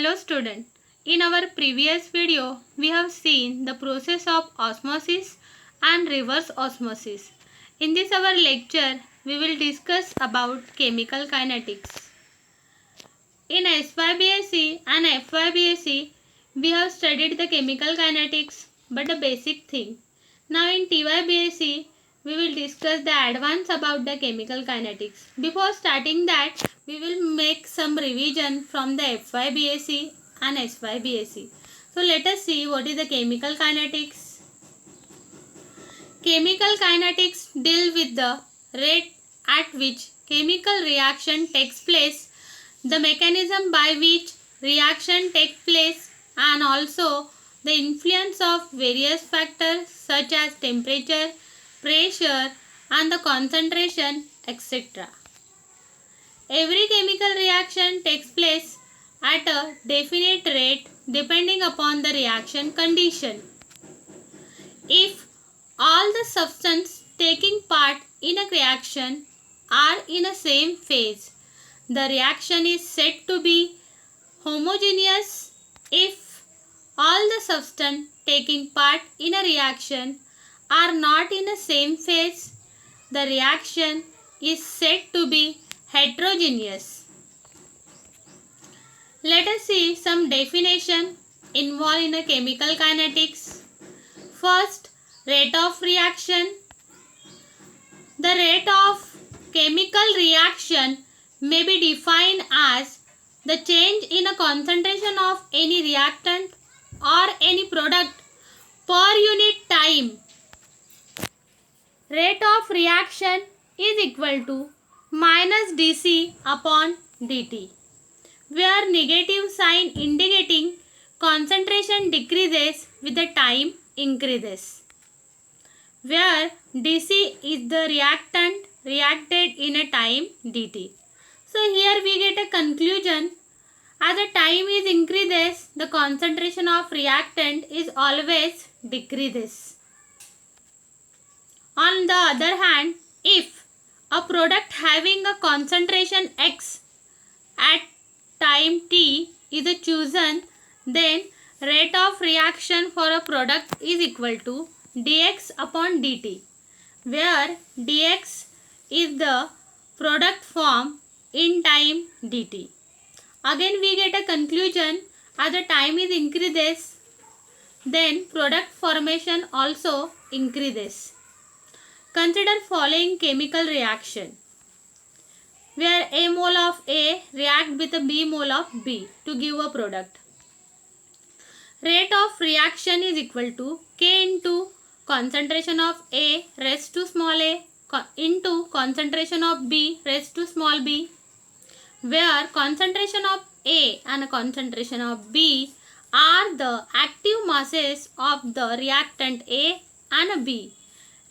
Hello student. In our previous video, we have seen the process of osmosis and reverse osmosis. In this our lecture, we will discuss about chemical kinetics. In SYBSc and FYBSc, we have studied the chemical kinetics, but the basic thing. Now in TYBSc, we will discuss the advance about the chemical kinetics. Before starting that, we will make some revision from the FYBSc and SYBSc. So let us see what is the chemical kinetics. Chemical kinetics deal with the rate at which chemical reaction takes place, the mechanism by which reaction takes place, and also the influence of various factors such as temperature, pressure and the concentration, etc. Every chemical reaction takes place at a definite rate depending upon the reaction condition. If all the substances taking part in a reaction are in a same phase, the reaction is said to be homogeneous. If all the substances taking part in a reaction are not in the same phase, the reaction is said to be heterogeneous. Let us see some definition involved in a chemical kinetics. First, rate of reaction. The rate of chemical reaction may be defined as the change in a concentration of any reactant or any product per unit time. Rate of reaction is equal to minus dC upon dt, where negative sign indicating concentration decreases with the time increases, where dC is the reactant reacted in a time dt. So here we get a conclusion. As the time is increases, the concentration of reactant is always decreases. On the other hand, if a product having a concentration X at time t is chosen, then rate of reaction for a product is equal to dx upon dt, where dx is the product form in time dt. Again we get a conclusion. As the time is increases, then product formation also increases. Consider following chemical reaction, where A mole of A react with a B mole of B to give a product. Rate of reaction is equal to K into concentration of A raised to small a into concentration of B raised to small b, where concentration of A and concentration of B are the active masses of the reactant A and B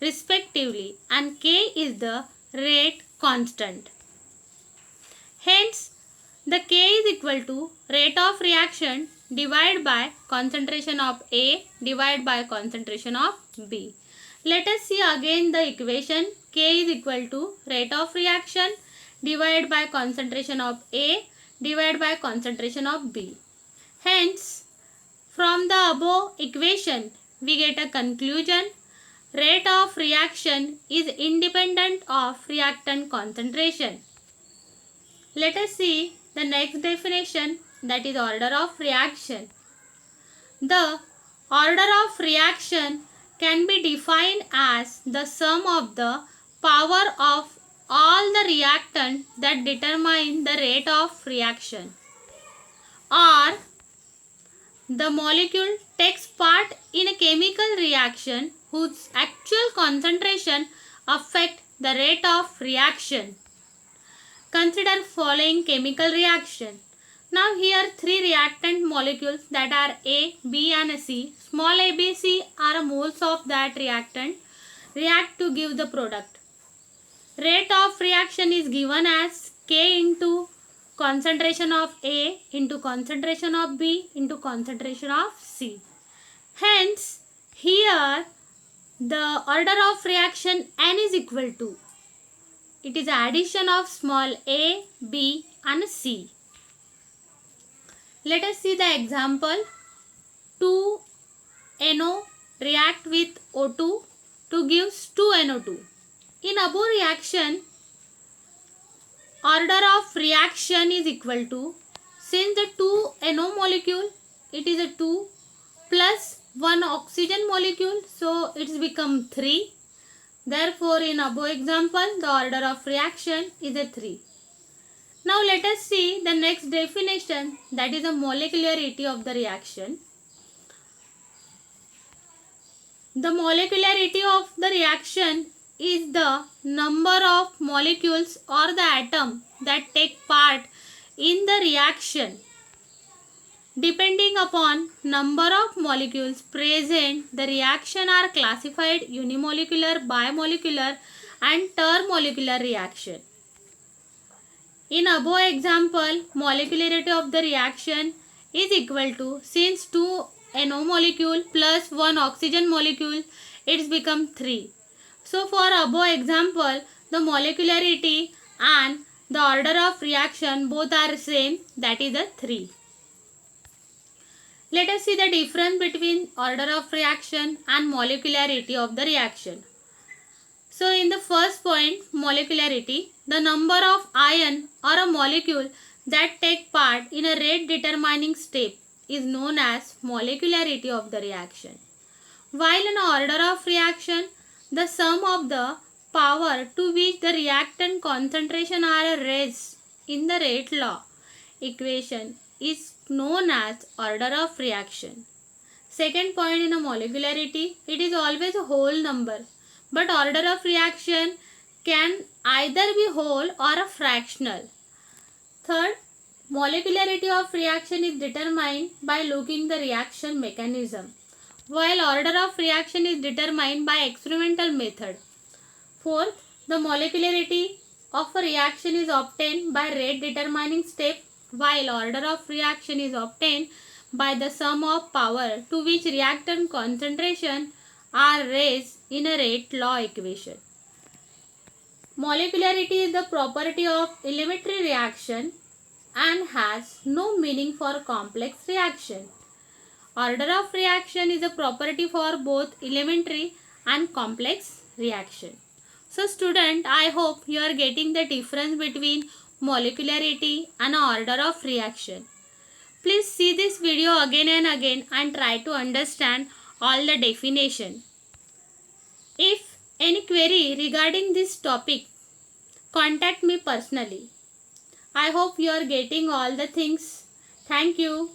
respectively, and K is the rate constant. Hence, the K is equal to rate of reaction divided by concentration of A divided by concentration of B. Let us see again the equation. K is equal to rate of reaction divided by concentration of A divided by concentration of B. Hence, from the above equation, we get a conclusion. Rate of reaction is independent of reactant concentration. Let us see the next definition, that is order of reaction. The order of reaction can be defined as the sum of the power of all the reactants that determine the rate of reaction, or the molecule takes part in a chemical reaction whose actual concentration affect the rate of reaction. Consider following chemical reaction. Now here three reactant molecules, that are A, B and C. Small a, B, C are moles of that reactant react to give the product. Rate of reaction is given as K into concentration of A into concentration of B into concentration of C. Hence, here the order of reaction N is equal to, it is addition of small a, B and C. Let us see the example. 2NO react with O2 to gives 2NO2. In above reaction, order of reaction is equal to, since the 2NO molecule, it is a 2 plus 1 oxygen molecule, so it's become 3. Therefore, in above example, the order of reaction is a 3. Now let us see the next definition, that is the molecularity of the reaction. The molecularity of the reaction is the number of molecules or the atom that take part in the reaction. Depending upon number of molecules present, the reaction are classified unimolecular, bimolecular and termolecular reaction. In above example, molecularity of the reaction is equal to, since 2 NO molecule plus 1 oxygen molecule, it's become 3. So for above example, the molecularity and the order of reaction both are same, that is a 3. Let us see the difference between order of reaction and molecularity of the reaction. So in the first point, molecularity, the number of ion or a molecule that take part in a rate determining step is known as molecularity of the reaction. While in order of reaction, the sum of the power to which the reactant concentration are raised in the rate law equation is known as order of reaction. Second point, in a molecularity, it is always a whole number, but order of reaction can either be whole or a fractional. Third, molecularity of reaction is determined by looking the reaction mechanism, while order of reaction is determined by experimental method. Fourth, the molecularity of a reaction is obtained by rate determining step, while order of reaction is obtained by the sum of power to which reactant concentration are raised in a rate law equation. Molecularity is the property of elementary reaction and has no meaning for complex reaction. Order of reaction is a property for both elementary and complex reaction. So student, I hope you are getting the difference between molecularity and order of reaction. Please see this video again and again and try to understand all the definition. If any query regarding this topic, contact me personally. I hope you are getting all the things. Thank you.